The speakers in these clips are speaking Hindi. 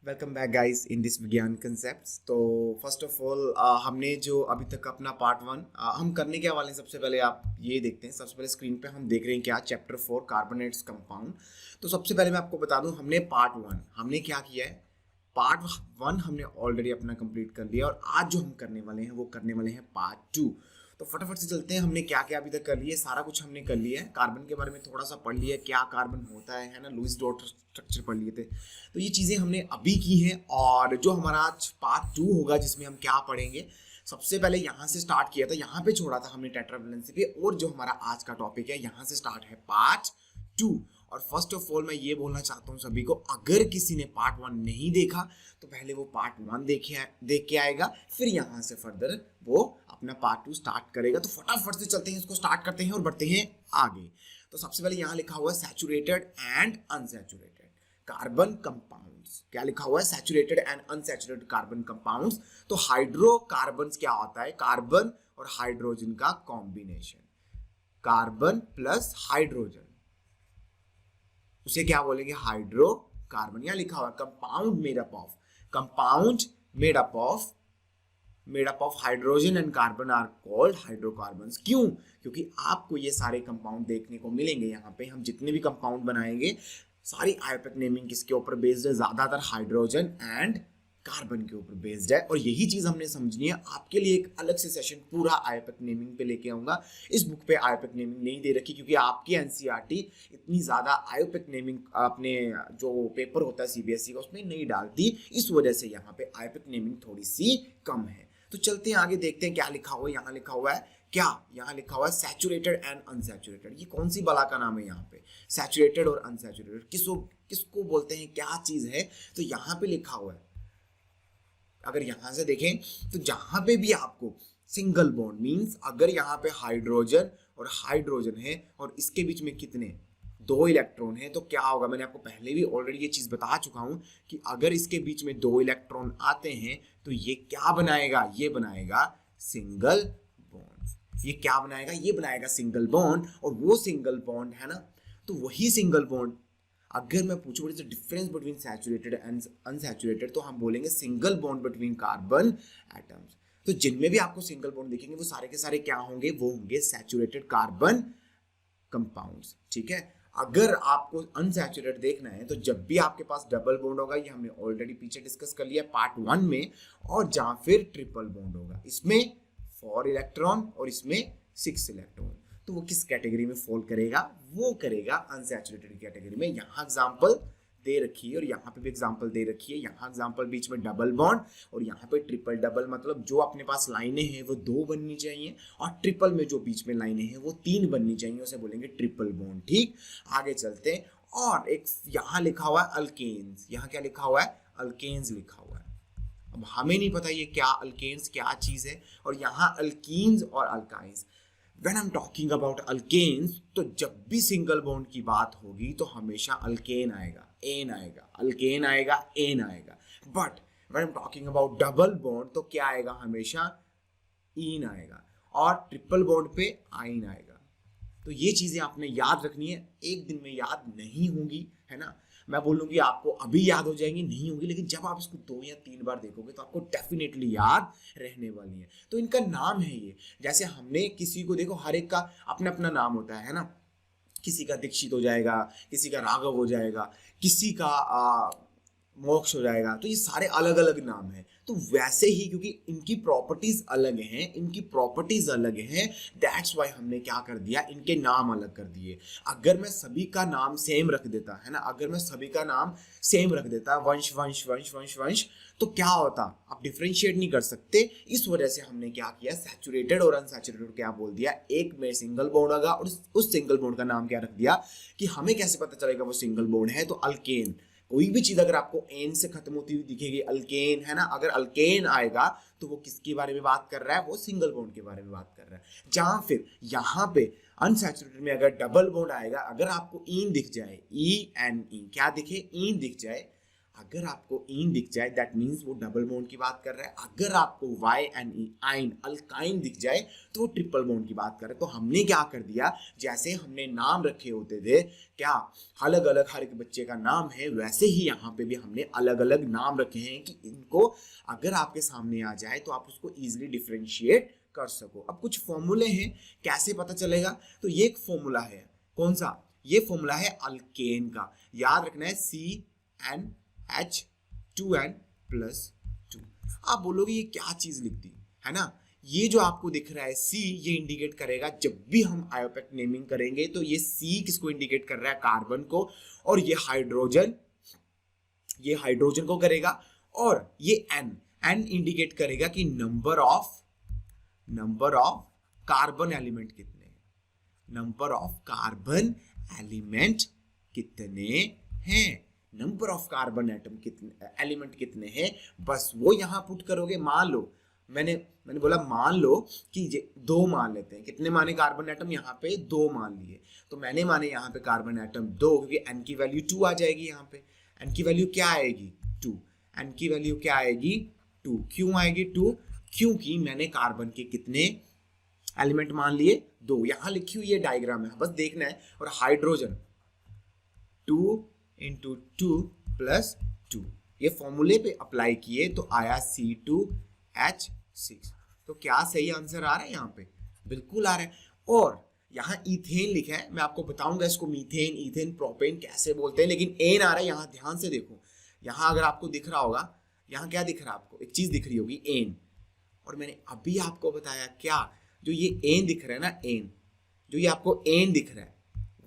Welcome back guys in this विज्ञान कंसेप्ट्स। तो फर्स्ट ऑफ ऑल हमने जो अभी तक अपना पार्ट वन हम करने क्या वाले हैं, सबसे पहले आप ये देखते हैं। सबसे पहले स्क्रीन पे हम देख रहे हैं क्या, चैप्टर 4 कार्बोनेट्स कंपाउंड। तो सबसे पहले मैं आपको बता दूं, हमने पार्ट वन हमने क्या किया है। पार्ट वन हमने ऑलरेडी अपना कंप्लीट कर लिया और आज जो हम करने वाले हैं वो करने वाले हैं पार्ट टू। तो फटाफट से चलते हैं, हमने क्या क्या अभी तक कर लिया है, सारा कुछ हमने कर लिया है। कार्बन के बारे में थोड़ा सा पढ़ लिया, क्या कार्बन होता है ना, लुईस डॉट स्ट्रक्चर पढ़ लिए थे। तो ये चीज़ें हमने अभी की हैं और जो हमारा आज पार्ट टू होगा जिसमें हम क्या पढ़ेंगे, सबसे पहले यहाँ से स्टार्ट किया था, यहाँ पे छोड़ा था हमने टेट्रावैलेंसी पे, और जो हमारा आज का टॉपिक है यहाँ से स्टार्ट है पार्ट टू। और फर्स्ट ऑफ ऑल मैं ये बोलना चाहता हूँ सभी को, अगर किसी ने पार्ट वन नहीं देखा तो पहले वो पार्ट वन देख के आएगा, फिर यहाँ से फर्दर वो अपना पार्ट टू स्टार्ट करेगा। तो फटाफट से चलते हैं, इसको स्टार्ट करते हैं और बढ़ते हैं आगे। तो सबसे पहले यहाँ लिखा हुआ है saturated and unsaturated carbon compounds. क्या लिखा हुआ है? Saturated and unsaturated carbon compounds. तो हाइड्रोकार्बन क्या होता है? कार्बन और हाइड्रोजन का कॉम्बिनेशन, कार्बन प्लस हाइड्रोजन, उसे क्या बोलेंगे? हाइड्रोकार्बन। यहां लिखा हुआ है compound made up of hydrogen and carbon are called hydrocarbons. क्यों? क्योंकि आपको ये सारे कंपाउंड देखने को मिलेंगे। यहाँ पे हम जितने भी कंपाउंड बनाएंगे सारी आयोपिक नेमिंग किसके ऊपर बेस्ड है? ज्यादातर हाइड्रोजन एंड कार्बन के ऊपर बेस्ड है। और यही चीज हमने समझनी है। आपके लिए एक अलग से सेशन पूरा आयोपिक नेमिंग पे लेके आऊंगा। इस बुक पे आयोपिक नेमिंग नहीं दे रखी क्योंकि आपकी एनसीईआरटी इतनी ज्यादा आयोपिक नेमिंग अपने जो पेपर होता है सीबीएसई का उसमें नहीं डालती, इस वजह से यहाँ पे आयोपिक नेमिंग थोड़ी सी कम है। तो चलते हैं आगे, देखते हैं क्या लिखा हुआ है। यहाँ लिखा हुआ है क्या? यहाँ लिखा हुआ है सैचुरेटेड एंड अनसैचुरेटेड। ये कौन सी बला का नाम है? यहाँ पे सैचुरेटेड और अनसैचुरेटेड किसको बोलते हैं, क्या चीज है? तो यहाँ पे लिखा हुआ है, अगर यहां से देखें तो जहां पे भी आपको सिंगल बॉन्ड मींस अगर यहाँ पे हाइड्रोजन और हाइड्रोजन है और इसके बीच में कितने, 2 इलेक्ट्रॉन है, तो क्या होगा? मैंने आपको पहले भी ऑलरेडी ये चीज बता चुका हूं कि अगर इसके बीच में 2 इलेक्ट्रॉन आते हैं तो ये क्या बनाएगा? ये बनाएगा सिंगल बॉन्ड। ये क्या बनाएगा? ये बनाएगा सिंगल बॉन्ड। और वो सिंगल बॉन्ड है ना, तो वही सिंगल बॉन्ड अगर मैं पूछूं what is the difference between saturated and unsaturated, तो हम बोलेंगे single bond between carbon atoms. तो जिनमें भी आपको सिंगल बॉन्ड दिखेंगे वो सारे के सारे क्या होंगे? वो होंगे सैचुरेटेड कार्बन कंपाउंड्स। ठीक है। अगर आपको अनसैचुरेटेड देखना है तो जब भी आपके पास डबल बॉन्ड होगा, ये हमने ऑलरेडी पीछे डिस्कस कर लिया पार्ट वन में, और जहां फिर ट्रिपल बॉन्ड होगा, इसमें 4 इलेक्ट्रॉन और इसमें 6 इलेक्ट्रॉन, तो वो किस कैटेगरी में फॉल करेगा? वो करेगा अनसैचुरेटेड कैटेगरी में। यहाँ एग्जांपल दे रखी है और यहाँ पे भी एग्जांपल दे रखी है। यहाँ एग्जांपल बीच में डबल बॉन्ड और यहाँ पे ट्रिपल डबल, मतलब जो अपने पास लाइनें हैं वो 2 बननी चाहिए और ट्रिपल में जो बीच में लाइनें हैं वो 3 बननी चाहिए, उसे बोलेंगे ट्रिपल बॉन्ड। ठीक, आगे चलते हैं। और एक यहाँ लिखा हुआ है अल्केन्स। यहाँ क्या लिखा हुआ है? अल्केन्स लिखा हुआ है। अब हमें नहीं पता ये क्या अल्केन्स क्या चीज है। और यहाँ अल्कीन्स और alkynes, When I'm talking about alkanes, तो जब भी सिंगल बॉन्ड की बात होगी तो हमेशा अल्केन आएगा, एन आएगा, अल्केन आएगा, एन आएगा। But when I'm talking about double bond तो क्या आएगा? हमेशा इन आएगा और ट्रिपल बॉन्ड पे आइन आएगा। तो ये चीजें आपने याद रखनी है, एक दिन में याद नहीं होंगी, है ना। मैं बोलूँगी आपको अभी याद हो जाएंगी, नहीं होगी, लेकिन जब आप इसको 2 या 3 बार देखोगे तो आपको डेफिनेटली याद रहने वाली है। तो इनका नाम है ये, जैसे हमने किसी को देखो, हर एक का अपना अपना नाम होता है ना। किसी का दीक्षित हो जाएगा, किसी का राघव हो जाएगा, किसी का मोक्ष हो जाएगा, तो ये सारे अलग अलग नाम हैं। तो वैसे ही क्योंकि इनकी प्रॉपर्टीज अलग हैं, दैट्स वाई हमने क्या कर दिया, इनके नाम अलग कर दिए। अगर मैं सभी का नाम सेम रख देता, है ना, अगर मैं सभी का नाम सेम रख देता, वंश वंश वंश वंश वंश, तो क्या होता? आप डिफरेंशिएट नहीं कर सकते। इस वजह से हमने क्या किया, सैचुरेटेड और अनसैचुरेटेड क्या बोल दिया, एक में सिंगल बॉन्ड होगा और उस सिंगल बॉन्ड का नाम क्या रख दिया कि हमें कैसे पता चलेगा वो सिंगल बॉन्ड है? तो अल्केन। कोई भी चीज अगर आपको एन से खत्म होती हुई दिखेगी, अल्केन, है ना, अगर अल्केन आएगा तो वो किसके बारे में बात कर रहा है? वो सिंगल बॉन्ड के बारे में बात कर रहा है। जहां फिर यहाँ पे अनसैचुरेटेड में अगर डबल बॉन्ड आएगा, अगर आपको ईन दिख जाए, ई एन ई क्या दिखे, ईन दिख जाए, अगर आपको इन दिख जाए दैट मीन्स वो डबल बॉन्ड की बात कर रहा है, अगर आपको वाई एंड आइन अल्काइन दिख जाए तो वो ट्रिपल बॉन्ड की बात कर रहा है। तो हमने क्या कर दिया, जैसे हमने नाम रखे होते थे क्या अलग अलग हर एक बच्चे का नाम है, वैसे ही यहाँ पे भी हमने अलग अलग नाम रखे हैं कि इनको अगर आपके सामने आ जाए तो आप उसको इजिली डिफ्रेंशिएट कर सको। अब कुछ फॉर्मूले हैं, कैसे पता चलेगा, तो ये एक फॉर्मूला है, कौन सा, ये फॉर्मूला है अल्केन का, याद रखना है CnH2n+2। आप बोलोगे ये क्या चीज लिख दी है ना, ये जो आपको दिख रहा है C, ये इंडिकेट करेगा जब भी हम आयोपेक नेमिंग करेंगे तो ये C किसको इंडिकेट कर रहा है, कार्बन को, और ये हाइड्रोजन को करेगा, और ये N इंडिकेट करेगा कि नंबर ऑफ कार्बन एलिमेंट कितने हैं, नंबर ऑफ कार्बन एलिमेंट कितने हैं, नंबर ऑफ कार्बन एटम कितने एलिमेंट कितने हैं, बस वो यहां पुट करोगे। मान लो मैंने बोला मान लो कि 2 मान लेते हैं, कितने माने कार्बन एटम, यहाँ पे 2 मान लिए, तो मैंने माने यहाँ पे कार्बन एटम 2, क्योंकि n की वैल्यू 2 आ जाएगी, यहाँ पे n की वैल्यू क्या आएगी 2, n की वैल्यू क्या आएगी 2, क्यों आएगी 2, क्योंकि मैंने कार्बन के कितने एलिमेंट मान लिए 2, यहां लिखी हुई ये डायग्राम है, बस देखना है। और हाइड्रोजन 2 × 2 + 2, ये फॉर्मूले पे अप्लाई किए तो आया C2H6। तो क्या सही आंसर आ रहा है यहाँ पे, बिल्कुल आ रहा है। और यहाँ इथेन लिखा है, मैं आपको बताऊंगा इसको मीथेन, इथेन, प्रोपेन कैसे बोलते हैं, लेकिन एन आ रहा है यहाँ, ध्यान से देखो। यहाँ अगर आपको दिख रहा होगा, यहाँ क्या दिख रहा है आपको, एक चीज दिख रही होगी एन, और मैंने अभी आपको बताया क्या, जो ये एन दिख रहा है ना, एन जो ये आपको एन दिख रहा है,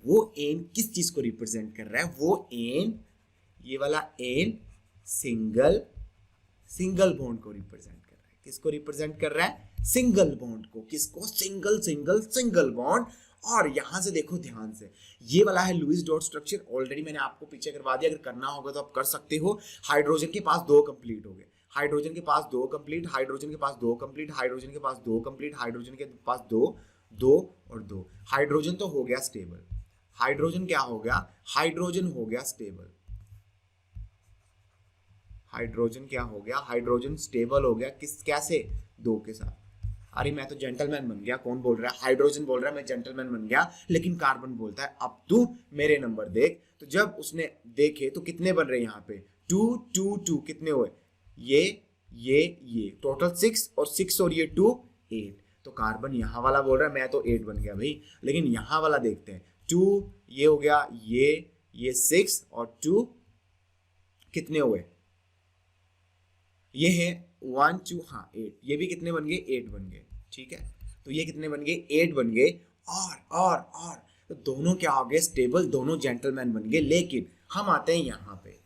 वो एन किस चीज को रिप्रेजेंट कर रहा है, वो एन, ये वाला एन सिंगल बॉन्ड को रिप्रेजेंट कर रहा है। किसको रिप्रेजेंट कर रहा है, सिंगल बॉन्ड को, किसको, सिंगल बॉन्ड। और यहां से देखो ध्यान से, ये वाला है लुईस डॉट स्ट्रक्चर, ऑलरेडी मैंने आपको पीछे करवा दिया, अगर करना होगा तो आप कर सकते हो। हाइड्रोजन के पास 2 कंप्लीट हो गए, हाइड्रोजन के पास 2 कंप्लीट, हाइड्रोजन के पास 2 कंप्लीट, हाइड्रोजन के पास 2 कंप्लीट, हाइड्रोजन के पास 2 और 2। हाइड्रोजन तो हो गया स्टेबल, हाइड्रोजन क्या हो गया, हाइड्रोजन हो गया स्टेबल, हाइड्रोजन क्या हो गया, हाइड्रोजन स्टेबल हो गया, किस कैसे, 2 के साथ। अरे मैं तो जेंटलमैन बन गया, कौन बोल रहा है, हाइड्रोजन बोल रहा है मैं जेंटलमैन बन गया, लेकिन कार्बन बोलता है अब तू मेरे नंबर देख। तो जब उसने देखे तो कितने बन रहे यहाँ पे, 2 2 2, कितने हुए, ये टोटल 6 और 6 और ये 2 8। तो कार्बन यहाँ वाला बोल रहा है मैं तो 8 बन गया भाई, लेकिन यहाँ वाला देखते हैं, 2 ये हो गया, ये 6 और 2 कितने हुए, ये है 1 2, हाँ 8, ये भी कितने बन गए, 8 बन गए, ठीक है। तो ये कितने बन गए, 8 बन गए। और तो दोनों क्या हो गए, स्टेबल, दोनों जेंटलमैन बन गए। लेकिन हम आते हैं यहाँ पे,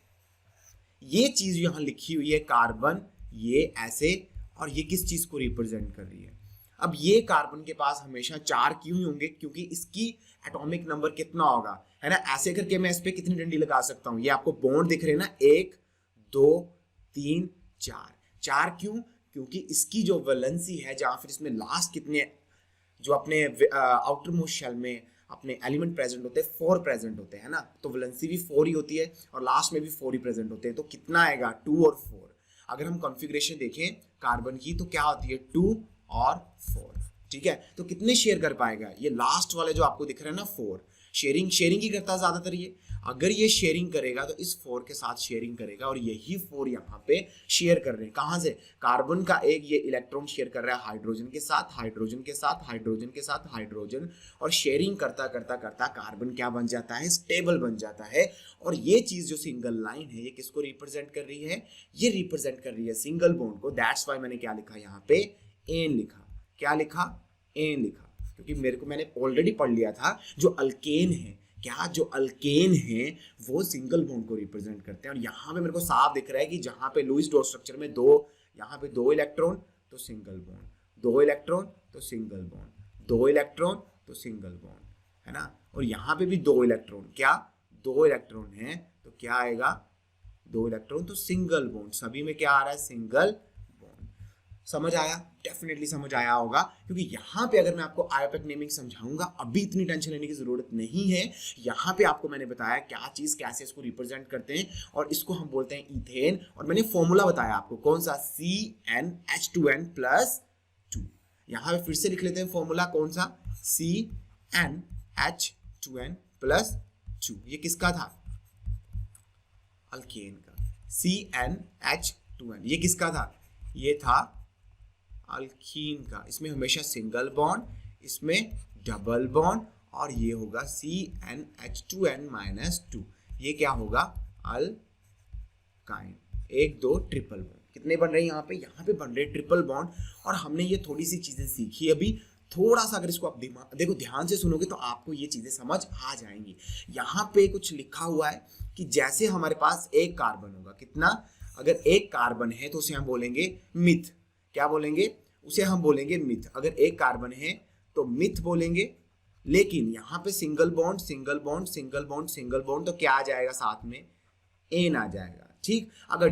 ये चीज यहाँ लिखी हुई है कार्बन, ये ऐसे, और ये किस चीज को रिप्रेजेंट कर रही है। अब ये कार्बन के पास हमेशा 4 क्यों होंगे, क्योंकि इसकी एटॉमिक नंबर कितना होगा, है ना, ऐसे करके मैं इस पे कितनी डंडी लगा सकता हूँ, ये आपको बॉन्ड दिख रहे हैं ना, 1 2 3 4 क्यों, क्योंकि इसकी जो वैलेंसी है, जहां फिर इसमें लास्ट कितने, जो अपने आउटर मोस्ट शेल में अपने एलिमेंट प्रेजेंट होते हैं, 4 प्रेजेंट होते हैं ना, तो वैलेंसी भी 4 ही होती है और लास्ट में भी 4 ही प्रेजेंट होते हैं। तो कितना आएगा, 2 और 4। अगर हम कॉन्फ़िगरेशन देखें कार्बन की तो क्या होती है, 2 और 4, ठीक है। तो कितने शेयर कर पाएगा, ये लास्ट वाले जो आपको दिख रहे हैं ना 4, शेयरिंग ही करता है ज्यादातर ये। अगर ये शेयरिंग करेगा तो इस 4 के साथ शेयरिंग करेगा, और यही 4 यहाँ पे शेयर कर रहे हैं, कहाँ से, कार्बन का एक ये इलेक्ट्रॉन शेयर कर रहा है हाइड्रोजन के साथ, हाइड्रोजन के साथ, हाइड्रोजन के साथ, हाइड्रोजन, और शेयरिंग करता कार्बन क्या बन जाता है, स्टेबल बन जाता है। और ये चीज जो सिंगल लाइन है, ये किसको रिप्रेजेंट कर रही है, ये रिप्रेजेंट कर रही है सिंगल बॉन्ड को। दैट्स वाई मैंने क्या लिखा यहाँ पे, एन लिखा, क्या लिखा, एन लिखा, क्योंकि मैंने ऑलरेडी पढ़ लिया था जो अल्केन है, क्या जो अल्केन है वो सिंगल बॉन्ड को रिप्रेजेंट करते हैं। और यहाँ पे मेरे को साफ दिख रहा है कि जहाँ पे लुईस डॉट स्ट्रक्चर में 2, यहाँ पे 2 इलेक्ट्रॉन तो सिंगल बॉन्ड, 2 इलेक्ट्रॉन तो सिंगल बॉन्ड, 2 इलेक्ट्रॉन तो सिंगल बॉन्ड, है ना। और यहाँ पे भी 2 इलेक्ट्रॉन, क्या 2 इलेक्ट्रॉन है तो क्या आएगा, 2 इलेक्ट्रॉन तो सिंगल बॉन्ड, सभी में क्या आ रहा है, सिंगल बॉन्ड। समझ आया? डेफिनेटली समझ आया होगा, क्योंकि यहाँ पे अगर मैं आपको आयोपेक नेमिंग समझाऊंगा, अभी इतनी टेंशन लेने की जरूरत नहीं है। यहाँ पे आपको मैंने बताया क्या चीज कैसे इसको रिप्रेजेंट करते हैं, और इसको हम बोलते हैं इथेन, और मैंने फॉर्मूला बताया आपको कौन सा, CnH2n+2। यहाँ पे फिर से लिख लेते हैं फॉर्मूला, कौन सा, CnH2n+2। ये किसका था? अल्केन का। CnH2n ये किसका था? ये था अल्कीन का। इसमें हमेशा सिंगल बॉन्ड, इसमें डबल बॉन्ड, और ये होगा CnH2n-2। ये क्या होगा? अल्काइन। 1 2 triple bond. कितने बन रहे हैं यहाँ पे? यहाँ पे बन रहे ट्रिपल बॉन्ड। और हमने ये थोड़ी सी चीजें सीखी अभी, थोड़ा सा अगर इसको आप देखो ध्यान से सुनोगे तो आपको ये चीजें समझ आ जाएंगी। यहाँ पे कुछ लिखा हुआ है कि जैसे हमारे पास एक कार्बन होगा, कितना, अगर एक कार्बन है तो उसे हम बोलेंगे मिथ। क्या बोलेंगे? उसे हम बोलेंगे मिथ। अगर एक कार्बन है तो मिथ बोलेंगे। लेकिन यहाँ पे single bond single bond single bond single bond, तो क्या आ जाएगा साथ में? एन आ जाएगा। ठीक, अगर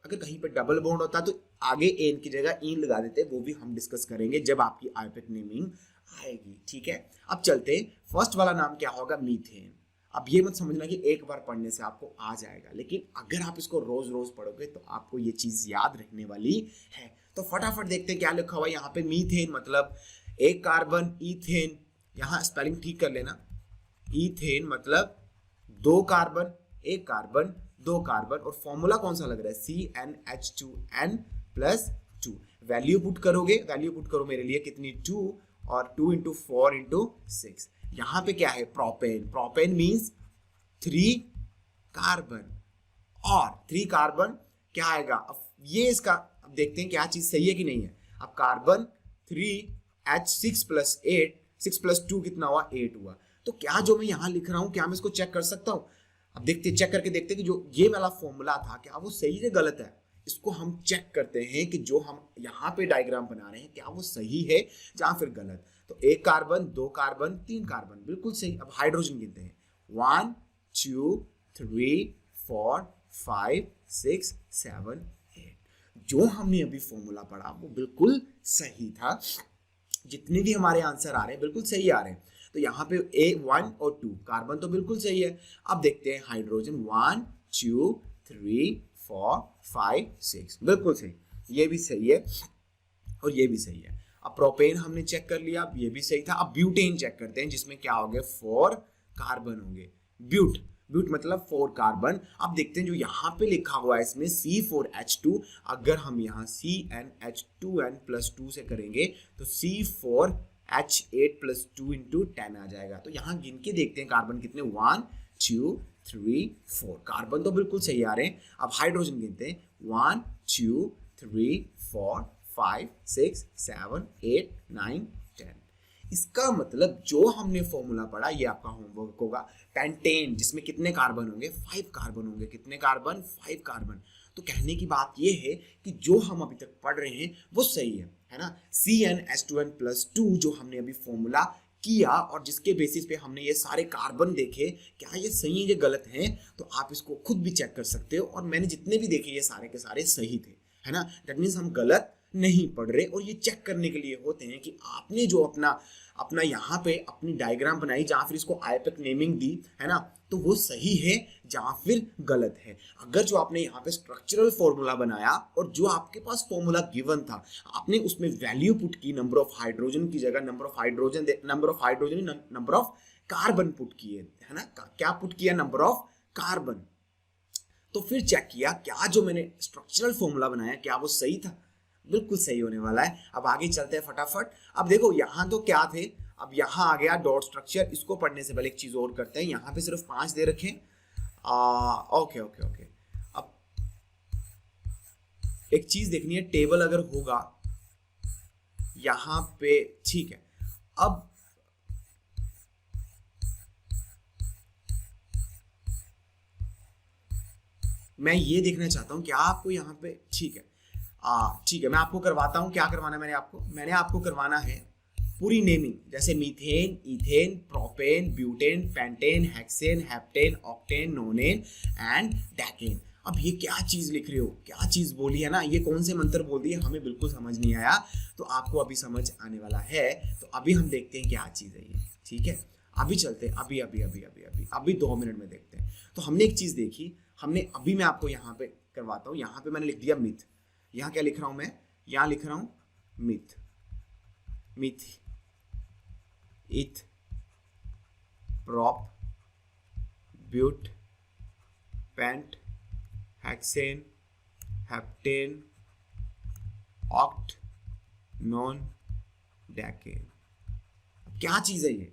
कहीं पे डबल बॉन्ड होता तो आगे एन की जगह इन लगा देते, वो भी हम डिस्कस करेंगे जब आपकी आयोपेक नेमिंग आएगी। ठीक है, अब चलते हैं। फर्स्ट वाला नाम क्या होगा? मीथेन। अब ये मत समझना कि एक बार पढ़ने से आपको आ जाएगा, लेकिन अगर आप इसको रोज रोज पढ़ोगे तो आपको ये चीज याद रखने वाली है। तो फटाफट देखते हैं क्या लिखा हुआ है यहाँ पे। मीथेन मतलब एक कार्बन, इथेन, यहाँ स्पेलिंग ठीक कर लेना। इथेन मतलब 2 कार्बन, एक कार्बन, 2 कार्बन, और फॉर्मूला कौन सा लग रहा है? CnH2n+2। वैल्यू पुट करोगे, वैल्यू पुट करो मेरे लिए, कितनी? 2, और 2 × 4 × 6। यहाँ पे क्या है? प्रोपेन। प्रोपेन मीन्स 3 कार्बन, और 3 कार्बन क्या आएगा? अब ये इसका, अब देखते हैं क्या चीज सही है कि नहीं है। अब कार्बन 3H6+8, 6+2 कितना हुआ? 8 हुआ। तो क्या जो मैं यहाँ लिख रहा हूँ, क्या मैं इसको चेक कर सकता हूँ? अब देखते, चेक करके देखते कि जो ये वाला फॉर्मूला था, क्या वो सही है गलत है? इसको हम चेक करते हैं कि जो हम यहाँ पे डायग्राम बना रहे हैं क्या वो सही है या फिर गलत। तो 1 कार्बन, 2 कार्बन, 3 कार्बन, बिल्कुल सही। अब हाइड्रोजन गिनते हैं, 1 2 3 4 5 6 7 8। जो हमने अभी फॉर्मूला पढ़ा वो बिल्कुल सही था। जितने भी हमारे आंसर आ रहे हैं बिल्कुल सही आ रहे हैं। तो यहाँ पे 1 और 2 कार्बन तो बिल्कुल सही है। अब देखते हैं हाइड्रोजन, 1 2 3 4 5 6, बिल्कुल सही, ये भी सही है और ये भी सही है। अब प्रोपेन हमने चेक कर लिया, ये भी सही था। अब ब्यूटेन चेक करते हैं, जिसमें क्या होंगे? 4 कार्बन होंगे। ब्यूट मतलब 4 कार्बन। अब देखते हैं जो यहाँ पे लिखा हुआ है इसमें C4H2, अगर हम यहाँ CnH2n+2 से करेंगे तो C4H8+2 × 10 आ जाएगा। तो यहाँ गिन के देखते हैं कार्बन कितने, 1 2 3 4, कार्बन तो बिल्कुल सही आ रहे हैं। अब हाइड्रोजन गिनते हैं, 1 2 3 4 5 6 7 8 9 10। इसका मतलब जो हमने फॉर्मूला पढ़ा, ये आपका होमवर्क होगा। पेंटेन, जिसमें कितने कार्बन होंगे? 5 कार्बन होंगे। कितने कार्बन? 5 कार्बन। तो कहने की बात ये है कि जो हम अभी तक पढ़ रहे हैं वो सही है ना। CnH2n+2 जो हमने अभी फॉर्मूला किया और जिसके बेसिस पे हमने ये सारे कार्बन देखे, क्या ये सही है ये गलत हैं, तो आप इसको खुद भी चेक कर सकते हो। और मैंने जितने भी देखे ये सारे के सारे सही थे, है ना। दैट मीन्स हम गलत नहीं पढ़ रहे। और ये चेक करने के लिए होते हैं कि आपने जो अपना यहाँ पे अपनी डायग्राम बनाई, जहाँ फिर इसको आयोपेक नेमिंग दी, है ना, तो वो सही है जहाँ फिर गलत है। अगर जो आपने यहाँ पे स्ट्रक्चरल फॉर्मूला बनाया और जो आपके पास फॉर्मूला गिवन था, आपने उसमें वैल्यू पुट की, नंबर ऑफ हाइड्रोजन की जगह नंबर ऑफ कार्बन पुट किए, है ना। क्या पुट किया? Number of carbon. तो फिर चेक किया क्या जो मैंने स्ट्रक्चरल फॉर्मूला बनाया क्या वो सही था? बिल्कुल सही होने वाला है। अब आगे चलते हैं फटाफट। अब देखो यहाँ तो क्या थे, अब यहाँ आ गया डॉट स्ट्रक्चर। इसको पढ़ने से पहले एक चीज और करते हैं, यहाँ पे सिर्फ 5 दे रखे। ओके। अब एक चीज देखनी है, टेबल अगर होगा यहाँ पे, ठीक है। अब मैं ये देखना चाहता हूं क्या आपको यहाँ पे, ठीक है, ठीक है, मैं आपको करवाता हूं। क्या करवाना है मैंने आपको करवाना है पूरी नेमिंग, जैसे methane, ethane, propane, butane, pentane, hexane, heptane, octane, नोनेन and decane. अब ये क्या चीज लिख रहे हो, क्या चीज बोली है ना, ये कौन से मंत्र बोल दिए, हमें बिल्कुल समझ नहीं आया, तो आपको अभी समझ आने वाला है। तो अभी हम देखते हैं क्या चीज है ये, ठीक है। अभी चलते हैं, अभी अभी अभी अभी अभी अभी 2 मिनट में देखते हैं। तो हमने एक चीज देखी, हमने अभी मैं आपको यहाँ पे करवाता हूँ। यहाँ पे मैंने लिख दिया मिथ। यहाँ क्या लिख रहा हूँ मैं, यहाँ लिख रहा हूँ meth, meth, eth, prop, but, pent, hexane, heptane, oct, non, decane. क्या चीज है ये,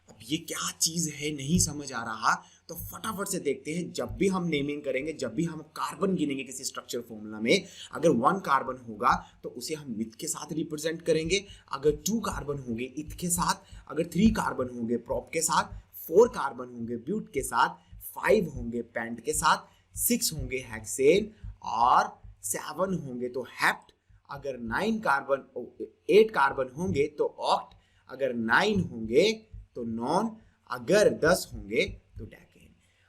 अब ये क्या चीज है नहीं समझ आ रहा, तो फटाफट से देखते हैं। जब भी हम नेमिंग करेंगे, जब भी हम कार्बन गिनेंगे किसी स्ट्रक्चर फॉर्मूला में, अगर 1 कार्बन होगा तो उसे हम मिथ के साथ रिप्रेजेंट करेंगे, अगर 2 कार्बन होंगे इथ के साथ, अगर 3 कार्बन होंगे प्रॉप के साथ, 4 कार्बन होंगे ब्यूट के साथ, 5 होंगे पेंट के साथ, 6 होंगे हेक्सेन और 7 होंगे तो हेप्ट, अगर 8 कार्बन होंगे तो ऑक्ट, अगर 9 होंगे तो नॉन, अगर 10 होंगे तो डेकेन।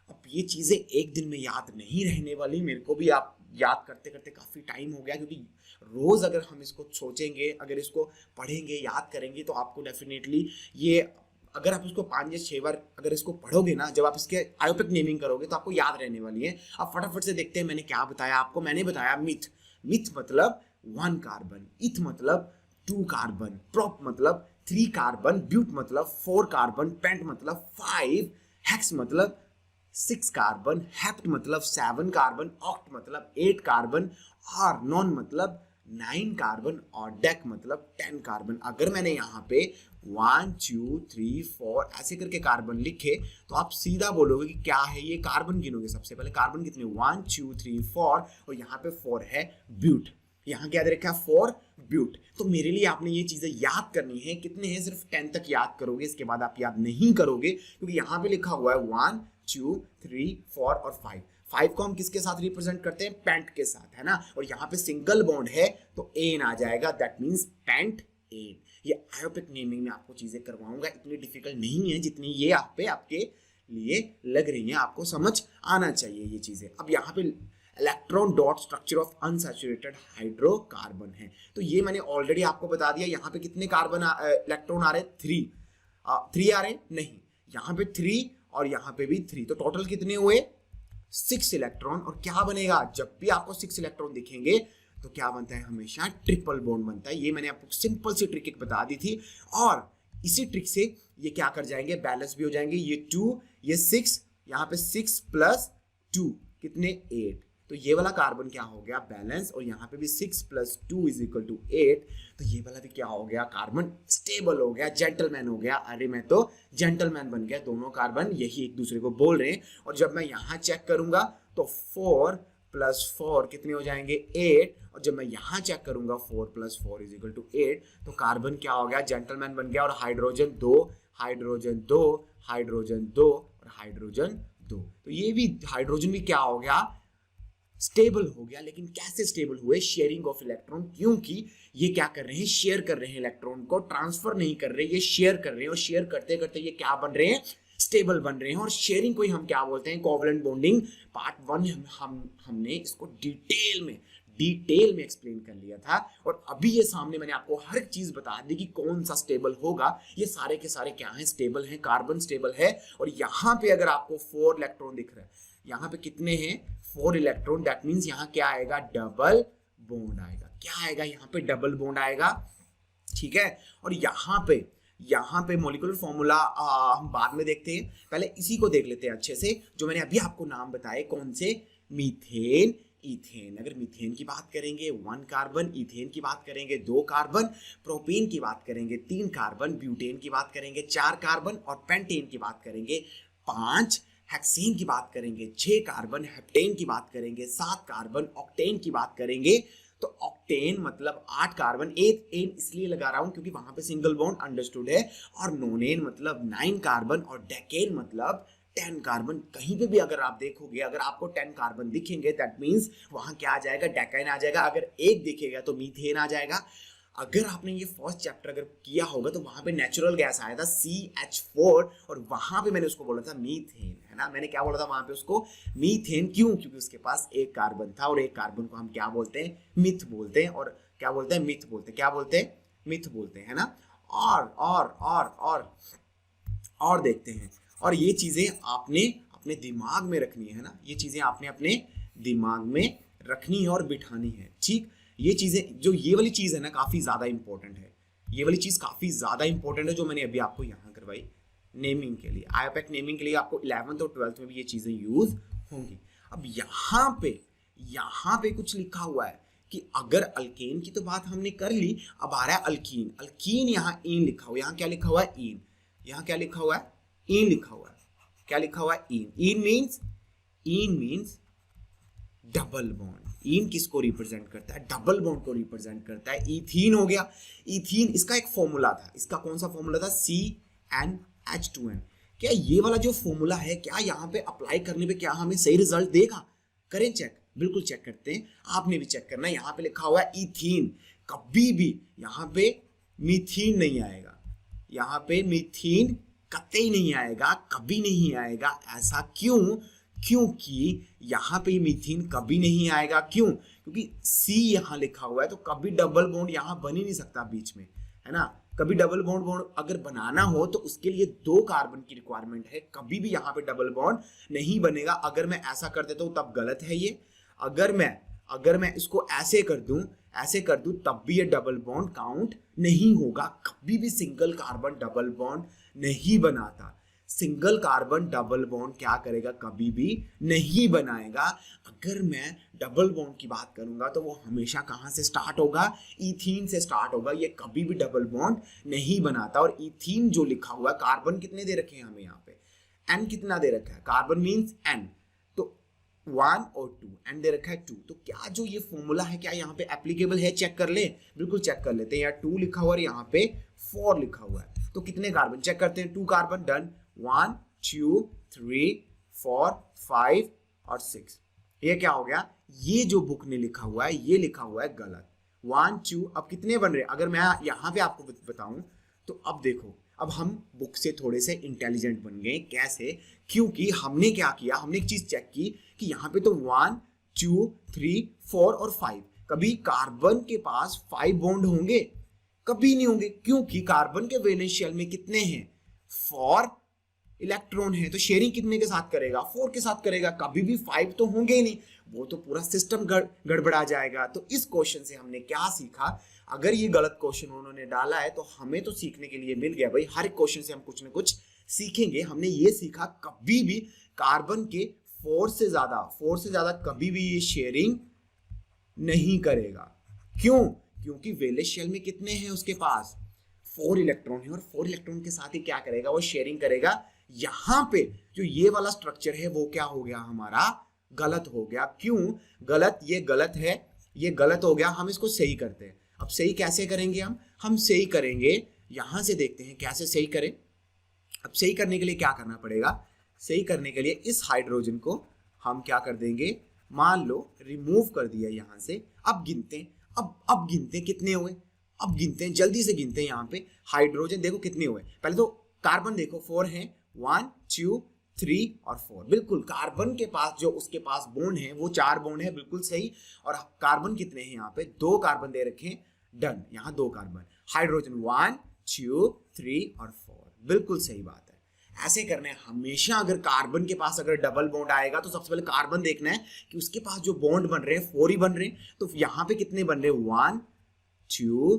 अब ये चीजें एक दिन में याद नहीं रहने वाली, मेरे को भी आप याद करते करते काफी टाइम हो गया, क्योंकि रोज अगर हम इसको सोचेंगे, अगर इसको पढ़ेंगे, याद करेंगे, तो आपको डेफिनेटली ये, अगर आप इसको 5 या 6 बार अगर इसको पढ़ोगे ना, जब आप इसके आयोपिक नेमिंग करोगे तो आपको याद रहने वाली है। अब फटाफट से देखते हैं मैंने क्या बताया आपको। मैंने बताया मिथ, मिथ मतलब 1 कार्बन, इथ मतलब 2 कार्बन, प्रॉप मतलब 3 कार्बन, ब्यूट मतलब 4 कार्बन, पेंट मतलब 5, हेक्स मतलब 6 कार्बन, हेप्ट मतलब 7 कार्बन, ऑक्ट मतलब 8 कार्बन और नॉन मतलब 9 कार्बन और डेक मतलब 10 कार्बन। अगर मैंने यहाँ पे 1 2 3 4 ऐसे करके कार्बन लिखे तो आप सीधा बोलोगे कि क्या है ये, कार्बन गिनोगे। सबसे पहले कार्बन कितने, 1 2 3 4 और यहाँ पे 4 है ब्यूट, यहाँ क्या दे रखा है 4 ब्यूट। तो मेरे लिए आपने ये चीजें याद करनी है, कितने हैं, सिर्फ 10 तक याद करोगे, इसके बाद आप याद नहीं करोगे, क्योंकि यहाँ पे लिखा हुआ है 1 2 3 4 और 5। 5 को हम किसके साथ रिप्रेजेंट करते हैं, पेंट के साथ, है ना। और यहाँ पे सिंगल बॉन्ड है तो एन आ जाएगा, दैट मीन्स पेंट एन। ये आयोपिक नेमिंग में आपको चीजें करवाऊंगा, इतनी डिफिकल्ट नहीं है जितनी ये यहाँ पे आपके लिए लग रही है, आपको समझ आना चाहिए ये चीजें। अब यहाँ पे electron dot structure of unsaturated hydrocarbon है, तो ये मैंने ऑलरेडी आपको बता दिया। यहाँ पे कितने कार्बन इलेक्ट्रॉन आ रहे, 3 आ रहे, नहीं, यहाँ पे 3 और यहाँ पे भी 3, तो टोटल कितने हुए 6 इलेक्ट्रॉन। और क्या बनेगा, जब भी आपको 6 इलेक्ट्रॉन दिखेंगे तो क्या बनता है, हमेशा ट्रिपल बॉन्ड बनता है। ये मैंने आपको सिंपल सी ट्रिक एक बता दी थी, और इसी ट्रिक से ये क्या कर जाएंगे, बैलेंस भी हो जाएंगे। ये 2, ये 6, यहाँ पे 6 + 2 कितने 8, तो ये वाला कार्बन क्या हो गया, बैलेंस। और यहाँ पे भी 6 + 2 = 8, तो ये वाला भी क्या हो गया, कार्बन स्टेबल हो गया, जेंटलमैन हो गया। अरे मैं तो जेंटलमैन बन गया, दोनों कार्बन यही एक दूसरे को बोल रहे हैं। और जब मैं यहाँ चेक करूंगा तो 4 + 4 कितने हो जाएंगे 8, और जब मैं यहाँ चेक करूंगा 4 + 4 = 8, तो कार्बन क्या हो गया, जेंटलमैन बन गया। और हाइड्रोजन 2, हाइड्रोजन 2, हाइड्रोजन 2 और हाइड्रोजन 2, तो ये भी हाइड्रोजन भी क्या हो गया, स्टेबल हो गया। लेकिन कैसे स्टेबल हुए, शेयरिंग ऑफ इलेक्ट्रॉन, क्योंकि ये क्या कर रहे हैं, शेयर कर रहे हैं इलेक्ट्रॉन को, ट्रांसफर नहीं कर रहे, ये शेयर कर रहे हैं। और शेयर करते करते ये क्या बन रहे हैं, स्टेबल बन रहे हैं। और शेयरिंग को ही हम क्या बोलते हैं, कोवलेंट बॉन्डिंग। पार्ट 1 हमने इसको डिटेल में एक्सप्लेन कर लिया था, और अभी ये सामने मैंने आपको हर एक चीज बता दी कि कौन सा स्टेबल होगा। ये सारे के सारे क्या हैं, स्टेबल हैं, कार्बन स्टेबल है। और यहाँ पे अगर आपको 4 इलेक्ट्रॉन दिख रहा है, यहाँ पे कितने हैं 4 इलेक्ट्रॉन, दैट मीन्स यहाँ क्या आएगा, डबल बॉन्ड आएगा। क्या आएगा, यहाँ पे डबल बॉन्ड आएगा, ठीक है। और यहाँ पे मॉलिक्यूलर फॉर्मूला हम बाद में देखते हैं, पहले इसी को देख लेते हैं अच्छे से, जो मैंने अभी आपको नाम बताए, कौन से, मीथेन, इथेन। अगर मीथेन की बात करेंगे 1 कार्बन, इथेन की बात करेंगे 2 कार्बन, प्रोपेन की बात करेंगे 3 कार्बन, ब्यूटेन की बात करेंगे 4 कार्बन, और पेंटेन की बात करेंगे 5, हेक्सेन की बात करेंगे 6 कार्बन, हेप्टेन की बात करेंगे 7 कार्बन, ऑक्टेन की बात करेंगे, तो ऑक्टेन मतलब 8 कार्बन, 8 एन इसलिए लगा रहा हूं क्योंकि वहां पे सिंगल बॉन्ड अंडरस्टूड है, और नोनेन मतलब 9 कार्बन, और डेकेन मतलब 10 कार्बन। कहीं पे भी अगर आप देखोगे, अगर आपको 10 कार्बन दिखेंगे, दैट मीन्स वहां क्या आ जाएगा, डेकेन आ जाएगा। अगर एक दिखेगा तो मीथेन आ जाएगा। अगर आपने ये फर्स्ट चैप्टर अगर किया होगा तो वहां पे नेचुरल गैस आया था CH4 और वहां पे मैंने उसको बोला था मीथेन, है ना। मैंने क्या बोला था वहां पे उसको, मीथेन। क्यों? क्योंकि उसके पास एक कार्बन था और एक कार्बन को हम क्या बोलते हैं, मिथ बोलते हैं। और क्या बोलते हैं, मिथ बोलते हैं। क्या बोलते हैं, मिथ बोलते हैं, है ना। और देखते हैं। और ये चीजें आपने अपने दिमाग में रखनी है ना, ये चीजें आपने अपने दिमाग में रखनी है और बिठानी है, ठीक। ये चीजें, जो ये वाली चीज है ना, काफी ज्यादा इंपॉर्टेंट है। ये वाली चीज काफी ज्यादा इंपॉर्टेंट है जो मैंने अभी आपको यहाँ करवाई नेमिंग के लिए। आईयूपैक नेमिंग के लिए आपको 11th और 12th में भी ये चीजें यूज होंगी। अब यहाँ पे कुछ लिखा हुआ है कि अगर अल्केन की तो बात हमने कर ली, अब आ रहा है अल्कीन। अल्कीन यहाँ इन लिखा हुआ है, यहाँ क्या लिखा हुआ है, इन। यहाँ क्या लिखा हुआ है, इन लिखा हुआ है। क्या लिखा हुआ है, इन। इन मीन्स डबल बॉन्ड। इन किसको रिप्रेजेंट करता है, डबल बॉन्ड को रिप्रेजेंट करता है। इथीन हो गया, इथीन इसका एक फॉर्मूला था। इसका कौन सा फॉर्मूला था, CnH2n। क्या ये वाला जो फॉर्मूला है, क्या यहाँ पे अप्लाई करने पे क्या हमें सही रिजल्ट देगा? करें चेक, बिल्कुल चेक करते हैं। आपने भी चेक करना है। यहाँ पे लिखा हुआ है इथीन, कभी भी यहाँ पे मीथीन नहीं आएगा। यहाँ पे मीथीन कतई नहीं आएगा, कभी नहीं आएगा। ऐसा क्यों? क्योंकि यहाँ पे मीथेन कभी नहीं आएगा। क्यों? क्योंकि C यहाँ लिखा हुआ है, तो कभी डबल बॉन्ड यहाँ बन ही नहीं सकता बीच में, है ना। कभी डबल बॉन्ड अगर बनाना हो तो उसके लिए 2 कार्बन की रिक्वायरमेंट है। कभी भी यहाँ पे डबल बॉन्ड नहीं बनेगा। अगर मैं ऐसा कर देता हूँ तब गलत है ये। अगर मैं इसको ऐसे कर दूं तब भी ये डबल बॉन्ड काउंट नहीं होगा। कभी भी सिंगल कार्बन डबल बॉन्ड नहीं बनाता। सिंगल कार्बन डबल बॉन्ड क्या करेगा, कभी भी नहीं बनाएगा। अगर मैं डबल बॉन्ड की बात करूंगा तो वो हमेशा कहां से स्टार्ट होगा, इथीन से स्टार्ट होगा। ये कभी भी डबल बॉन्ड नहीं बनाता। और इथीन जो लिखा हुआ है, कार्बन कितने दे रखे हैं हमें यहाँ पे, N कितना दे रखा है, कार्बन मीन्स N, तो 1 और 2, N दे रखा है 2। तो क्या जो ये फॉर्मूला है क्या यहाँ पे एप्लीकेबल है? चेक कर ले, बिल्कुल चेक कर लेते हैं। यहाँ 2 लिखा हुआ है, यहाँ पे 4 लिखा हुआ है, तो कितने कार्बन चेक करते हैं। 2 कार्बन, डन। 1 2 3 4 5 और 6। ये क्या हो गया, ये जो बुक ने लिखा हुआ है ये लिखा हुआ है गलत। 1 2, अब कितने बन रहे हैं? अगर मैं यहाँ पे आपको बताऊं तो अब देखो, अब हम बुक से थोड़े से इंटेलिजेंट बन गए। कैसे? क्योंकि हमने क्या किया, हमने एक चीज चेक की कि यहाँ पे तो 1 2 3 4 और 5, कभी कार्बन के पास 5 बॉन्ड होंगे? कभी नहीं होंगे। क्योंकि कार्बन के वैलेंस शेल में कितने हैं, 4 इलेक्ट्रॉन है, तो शेयरिंग कितने के साथ करेगा, 4 के साथ करेगा। कभी भी 5 तो होंगे ही नहीं, वो तो पूरा सिस्टम गड़बड़ा जाएगा। तो इस क्वेश्चन से हमने क्या सीखा? अगर ये गलत क्वेश्चन उन्होंने डाला है तो हमें तो सीखने के लिए मिल गया भाई, हर क्वेश्चन से हम कुछ ना कुछ सीखेंगे। हमने ये सीखा कभी भी कार्बन के 4 से ज्यादा कभी भी ये शेयरिंग नहीं करेगा। क्यों? क्योंकि वैलेंस शेल में कितने हैं उसके पास, 4 इलेक्ट्रॉन है, और 4 इलेक्ट्रॉन के साथ ही क्या करेगा, वो शेयरिंग करेगा। यहां पे जो ये वाला स्ट्रक्चर है वो क्या हो गया, हमारा गलत हो गया। क्यों गलत? ये गलत है, ये गलत हो गया। हम इसको सही करते हैं। अब सही कैसे करेंगे हम सही करेंगे, यहां से देखते हैं कैसे सही करें। अब सही करने के लिए क्या करना पड़ेगा, सही करने के लिए इस हाइड्रोजन को हम क्या कर देंगे, मान लो रिमूव कर दिया यहां से। अब गिनते हैं, अब गिनते हैं कितने हुए, अब गिनते हैं, जल्दी से गिनते हैं। यहाँ पे हाइड्रोजन देखो कितने हुए, पहले तो कार्बन देखो 4 हैं, 1 2 3 और 4। बिल्कुल कार्बन के पास जो उसके पास बॉन्ड है वो 4 बॉन्ड है, बिल्कुल सही। और कार्बन कितने हैं यहाँ पे, 2 कार्बन दे रखे हैं, डन। यहाँ 2 कार्बन। हाइड्रोजन 1 2 3 और 4, बिल्कुल सही बात है। ऐसे करना है हमेशा। अगर कार्बन के पास अगर डबल बॉन्ड आएगा तो सबसे पहले कार्बन देखना है कि उसके पास जो बॉन्ड बन रहे हैं 4 ही बन रहे हैं। तो यहाँ पे कितने बन रहे हैं, 1 2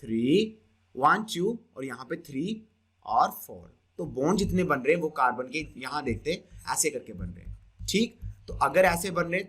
3, 1 2 और यहाँ पे 3 और 4। तो बॉन्ड जितने बन रहे हैं वो कार्बन के, यहाँ देखते हैं ऐसे करके बन रहे हैं, ठीक। तो अगर ऐसे बन रहे,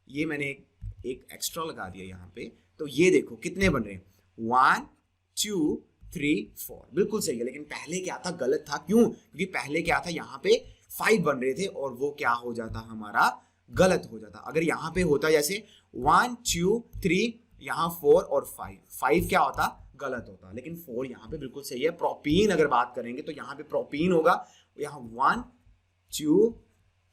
ये मैंने एक एक्स्ट्रा लगा दिया यहाँ पे, तो ये देखो कितने बन रहे हैं, 1 2 3 4, बिल्कुल सही है। लेकिन पहले क्या था, गलत था। क्यों? क्योंकि पहले क्या था, यहाँ पे 5 बन रहे थे और वो क्या हो जाता, हमारा गलत हो जाता। अगर यहाँ पे होता जैसे 1 2 3, यहाँ 4 और 5 क्या होता, गलत होता। लेकिन 4 यहाँ पे बिल्कुल सही है। प्रोपीन अगर बात करेंगे तो यहाँ पे प्रोपीन होगा, यहाँ 1 2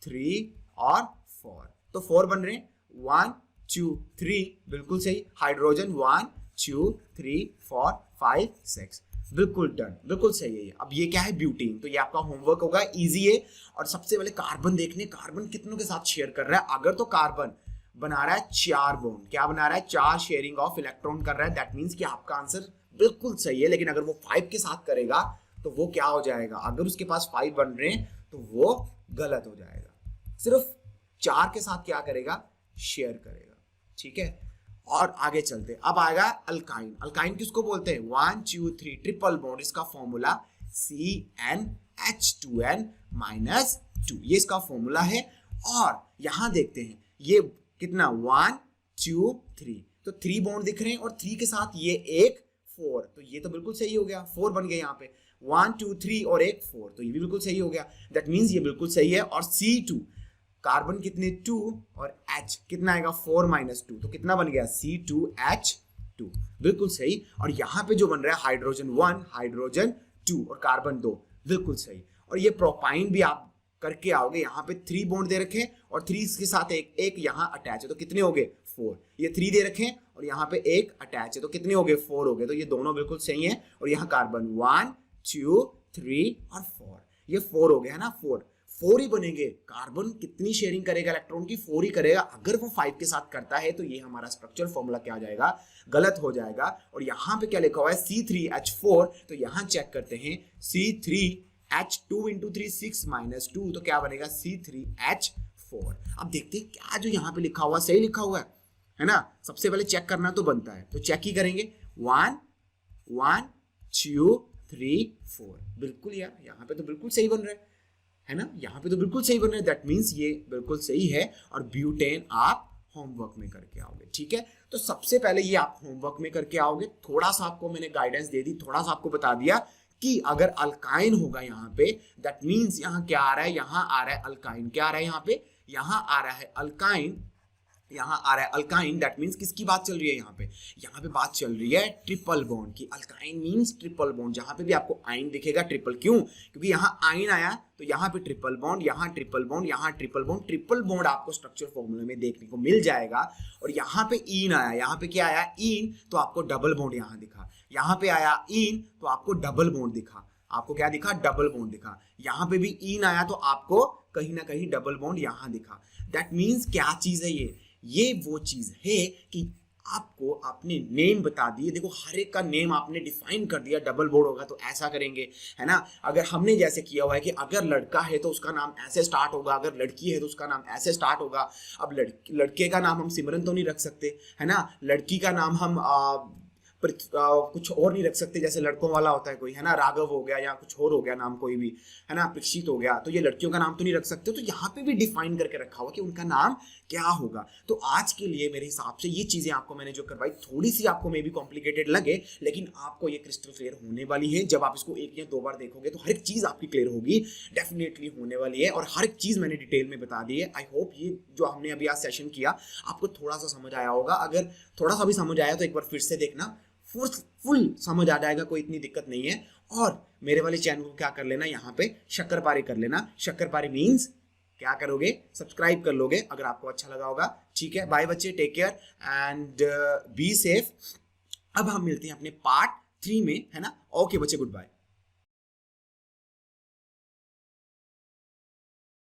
3 और 4, तो 4 बन रहे हैं, 1 2 3, बिल्कुल सही। हाइड्रोजन 1 2 3 4 5 6। बिल्कुल डन, बिल्कुल सही है ये। अब ये क्या है, ब्यूटेन। तो ये आपका होमवर्क होगा, इजी है। और सबसे पहले कार्बन देखने, कार्बन कितनों के साथ शेयर कर रहा है। अगर तो कार्बन बना रहा है 4 बॉन्ड, क्या बना रहा है, 4 शेयरिंग ऑफ इलेक्ट्रॉन कर रहा है, दैट मीन्स कि आपका आंसर बिल्कुल सही है। लेकिन अगर वो 5 के साथ करेगा तो वो क्या हो जाएगा, अगर उसके पास 5 बन रहे हैं तो वो गलत हो जाएगा। सिर्फ 4 के साथ क्या करेगा, शेयर करेगा। ठीक है, और आगे चलते। अब आएगा अल्काइन। अल्काइन किसको बोलते हैं, 1 2 3 ट्रिपल बॉन्ड। इसका फॉर्मूला CnH2n-2, ये इसका फॉर्मूला है। और यहां देखते हैं ये कितना, 1 2 3, तो 3 बॉन्ड दिख रहे हैं और 3 के साथ ये एक 4, तो ये तो बिल्कुल सही हो गया, 4 बन गए यहाँ पे। 1 2 3 और एक 4, तो ये भी बिल्कुल सही हो गया। दैट मीन्स ये बिल्कुल सही है। और C2, कार्बन कितने 2 और H कितना आएगा 4 - 2, तो कितना बन गया C2H2, बिल्कुल सही। और यहाँ पे जो बन रहा है हाइड्रोजन 1 हाइड्रोजन 2 और कार्बन 2, बिल्कुल सही। और ये प्रोपाइन भी आप करके आओगे, यहाँ पे 3 बॉन्ड दे रखे और 3 के साथ एक यहाँ अटैच है, तो कितने हो गए 4। ये 3 दे रखे और यहाँ पे एक अटैच है, तो कितने हो गए 4 हो गए। तो ये दोनों बिल्कुल सही है। और यहाँ कार्बन 1 2 3 और 4, ये 4 हो गया है ना, 4 ही बनेंगे। कार्बन कितनी शेयरिंग करेगा इलेक्ट्रॉन की, 4 ही करेगा। अगर वो 5 के साथ करता है तो ये हमारा स्ट्रक्चर फॉर्मूला क्या हो जाएगा, गलत हो जाएगा। और यहाँ पे क्या लिखा हुआ है C3H4, तो यहाँ चेक करते हैं C3H2 × 3 6 - 2, तो क्या बनेगा C3H4। अब देखते हैं क्या जो यहाँ पे लिखा हुआ सही लिखा हुआ है ना। सबसे पहले चेक करना तो बनता है, तो चेक ही करेंगे। 1 1 2 3 4, बिल्कुल यार यहाँ पे तो बिल्कुल सही बन रहा है ना, यहाँ पे तो बिल्कुल सही बन रहा है। दैट मीन्स ये बिल्कुल सही है। और ब्यूटेन आप होमवर्क में करके आओगे। ठीक है, तो सबसे पहले ये आप होमवर्क में करके आओगे। थोड़ा सा आपको मैंने गाइडेंस दे दी, थोड़ा सा आपको बता दिया कि अगर अल्काइन होगा यहाँ पे, दैट मीन्स यहाँ क्या आ रहा है, यहाँ आ रहा है अल्काइन। क्या आ रहा है यहाँ पे, यहाँ आ रहा है अल्काइन, यहाँ आ रहा है अल्काइन। दैट मीन्स किसकी बात चल रही है यहाँ पे बात चल रही है ट्रिपल बॉन्ड की। Alkyne means triple bond. जहां पे भी आपको आइन दिखेगा ट्रिपल, क्यों, क्योंकि यहाँ आइन आया तो यहाँ पे ट्रिपल बॉन्ड, यहाँ ट्रिपल बॉन्ड, यहाँ ट्रिपल बॉन्ड। ट्रिपल बॉन्ड आपको स्ट्रक्चर फॉर्मूले में देखने को मिल जाएगा। और यहाँ पे इन आया, यहाँ पे क्या आया, इन, तो आपको डबल बॉन्ड यहाँ दिखा। यहाँ पे आया इन, तो आपको डबल बॉन्ड दिखा। आपको क्या दिखा, डबल बॉन्ड दिखा। यहाँ पे भी इन आया तो आपको कहीं ना कहीं डबल बॉन्ड यहाँ दिखा। दैट मीन्स क्या चीज है ये वो चीज है कि आपको आपने नेम बता दिए। देखो हर एक का नेम आपने डिफाइन कर दिया। डबल बॉन्ड होगा तो ऐसा करेंगे, है ना। अगर हमने जैसे किया हुआ है कि अगर लड़का है तो उसका नाम ऐसे स्टार्ट होगा, अगर लड़की है तो उसका नाम ऐसे स्टार्ट होगा। अब लड़के का नाम हम सिमरन तो नहीं रख सकते, है ना। लड़की का नाम हम कुछ और नहीं रख सकते, जैसे लड़कों वाला होता है कोई, है ना, राघव हो गया या कुछ और हो गया नाम कोई भी, है ना, प्रक्षित हो गया। तो ये लड़कियों का नाम तो नहीं रख सकते। तो यहाँ पे भी डिफाइन करके रखा हुआ कि उनका नाम क्या होगा। तो आज के लिए मेरे हिसाब से ये चीजें आपको मैंने जो करवाई, थोड़ी सी आपको मे भी कॉम्प्लिकेटेड लगे, लेकिन आपको ये क्रिस्टल क्लियर होने वाली है। जब आप इसको 1 या 2 बार देखोगे तो हर एक चीज आपकी क्लियर होगी, डेफिनेटली होने वाली है। और हर एक चीज मैंने डिटेल में बता दी है। आई होप ये जो हमने अभी आज सेशन किया आपको थोड़ा सा समझ आया होगा। अगर थोड़ा सा भी समझ आया तो एक बार फिर से देखना, फुल समझ आ जाएगा, कोई इतनी दिक्कत नहीं है। और मेरे वाले चैनल को क्या कर लेना, यहाँ पे शक्करपारी कर लेना। शक्करपारी मीन्स क्या करोगे, सब्सक्राइब कर लोगे अगर आपको अच्छा लगा होगा। ठीक है, बाय बच्चे, take care and be safe. अब हम मिलते हैं अपने पार्ट 3 में, है ना। ओके बच्चे, गुड बाय।